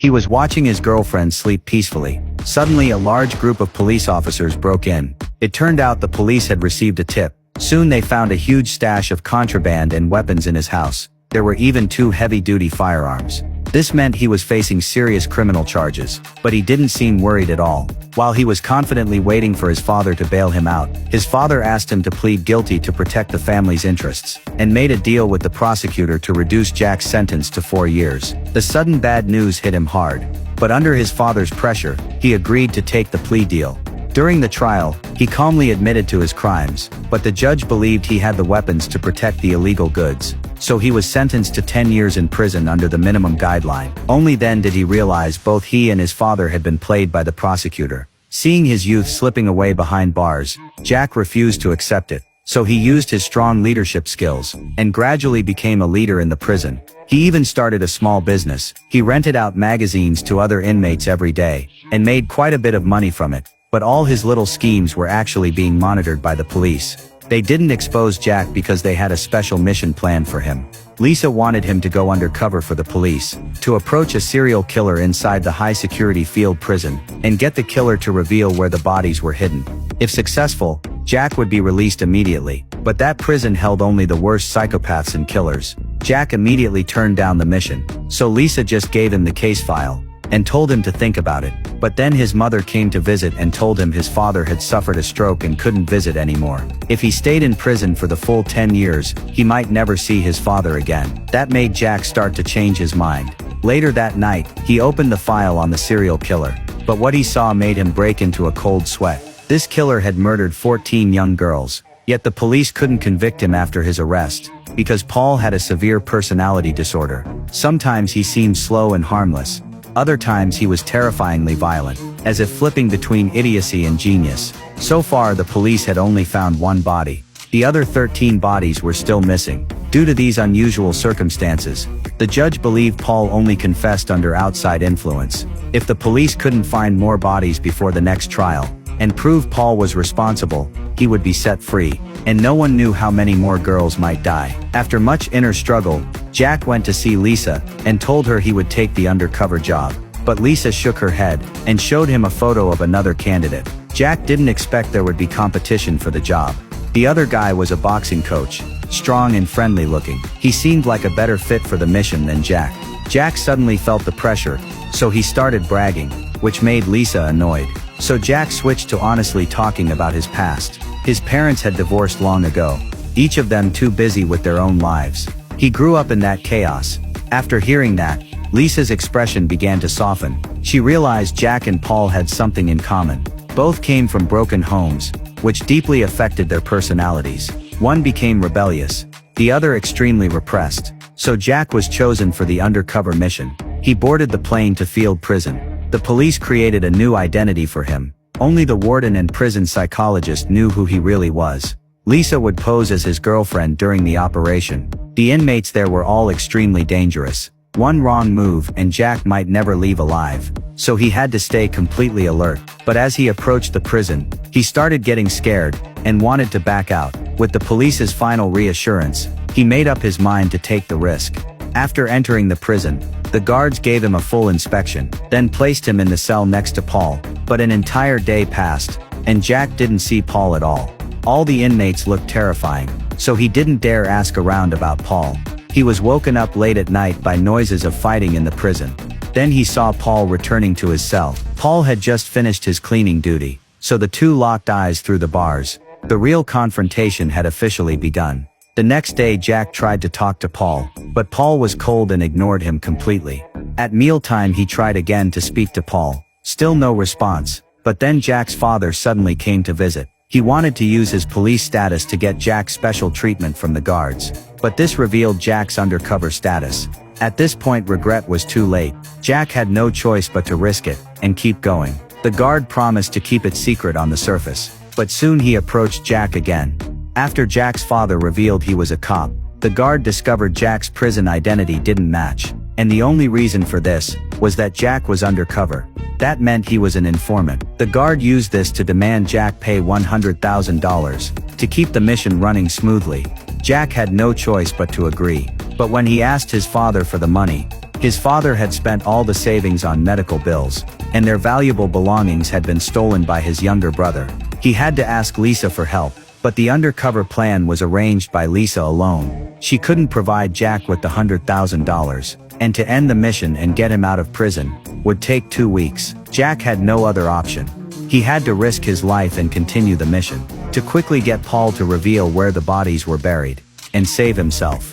He was watching his girlfriend sleep peacefully. Suddenly, a large group of police officers broke in. It turned out the police had received a tip. Soon they found a huge stash of contraband and weapons in his house. There were even 2 heavy-duty firearms. This meant he was facing serious criminal charges, but he didn't seem worried at all. While he was confidently waiting for his father to bail him out, his father asked him to plead guilty to protect the family's interests, and made a deal with the prosecutor to reduce Jack's sentence to 4 years. The sudden bad news hit him hard, but under his father's pressure, he agreed to take the plea deal. During the trial, he calmly admitted to his crimes, but the judge believed he had the weapons to protect the illegal goods. So he was sentenced to 10 years in prison under the minimum guideline. Only then did he realize both he and his father had been played by the prosecutor. Seeing his youth slipping away behind bars, Jack refused to accept it. So he used his strong leadership skills, and gradually became a leader in the prison. He even started a small business. He rented out magazines to other inmates every day, and made quite a bit of money from it. But all his little schemes were actually being monitored by the police. They didn't expose Jack because they had a special mission planned for him. Lisa wanted him to go undercover for the police, to approach a serial killer inside the high-security field prison, and get the killer to reveal where the bodies were hidden. If successful, Jack would be released immediately, but that prison held only the worst psychopaths and killers. Jack immediately turned down the mission, so Lisa just gave him the case file, and told him to think about it. But then his mother came to visit and told him his father had suffered a stroke and couldn't visit anymore. If he stayed in prison for the full 10 years, he might never see his father again. That made Jack start to change his mind. Later that night, he opened the file on the serial killer, but what he saw made him break into a cold sweat. This killer had murdered 14 young girls, yet the police couldn't convict him after his arrest, because Paul had a severe personality disorder. Sometimes he seemed slow and harmless. Other times he was terrifyingly violent, as if flipping between idiocy and genius. So far the police had only found 1 body. The other 13 bodies were still missing. Due to these unusual circumstances, the judge believed Paul only confessed under outside influence. If the police couldn't find more bodies before the next trial, and prove Paul was responsible, he would be set free, and no one knew how many more girls might die. After much inner struggle, Jack went to see Lisa, and told her he would take the undercover job. But Lisa shook her head, and showed him a photo of another candidate. Jack didn't expect there would be competition for the job. The other guy was a boxing coach, strong and friendly looking. He seemed like a better fit for the mission than Jack. Jack suddenly felt the pressure, so he started bragging, which made Lisa annoyed. So Jack switched to honestly talking about his past. His parents had divorced long ago, each of them too busy with their own lives. He grew up in that chaos. After hearing that, Lisa's expression began to soften. She realized Jack and Paul had something in common. Both came from broken homes, which deeply affected their personalities. One became rebellious, the other extremely repressed. So Jack was chosen for the undercover mission. He boarded the plane to field prison. The police created a new identity for him. Only the warden and prison psychologist knew who he really was. Lisa would pose as his girlfriend during the operation. The inmates there were all extremely dangerous. One wrong move and Jack might never leave alive. So he had to stay completely alert. But as he approached the prison, he started getting scared, and wanted to back out. With the police's final reassurance, he made up his mind to take the risk. After entering the prison, the guards gave him a full inspection, then placed him in the cell next to Paul. But an entire day passed, and Jack didn't see Paul at all. All the inmates looked terrifying, so he didn't dare ask around about Paul. He was woken up late at night by noises of fighting in the prison. Then he saw Paul returning to his cell. Paul had just finished his cleaning duty, so the two locked eyes through the bars. The real confrontation had officially begun. The next day Jack tried to talk to Paul, but Paul was cold and ignored him completely. At mealtime he tried again to speak to Paul. Still no response. But then Jack's father suddenly came to visit. He wanted to use his police status to get Jack's special treatment from the guards. But this revealed Jack's undercover status. At this point regret was too late. Jack had no choice but to risk it, and keep going. The guard promised to keep it secret on the surface. But soon he approached Jack again. After Jack's father revealed he was a cop, the guard discovered Jack's prison identity didn't match. And the only reason for this was that Jack was undercover. That meant he was an informant. The guard used this to demand Jack pay $100,000 to keep the mission running smoothly. Jack had no choice but to agree. But when he asked his father for the money, His father had spent all the savings on medical bills, and their valuable belongings had been stolen by his younger brother. He had to ask Lisa for help, but the undercover plan was arranged by Lisa alone. She couldn't provide Jack with the $100,000, and to end the mission and get him out of prison would take 2 weeks. Jack had no other option. He had to risk his life and continue the mission, to quickly get Paul to reveal where the bodies were buried, and save himself.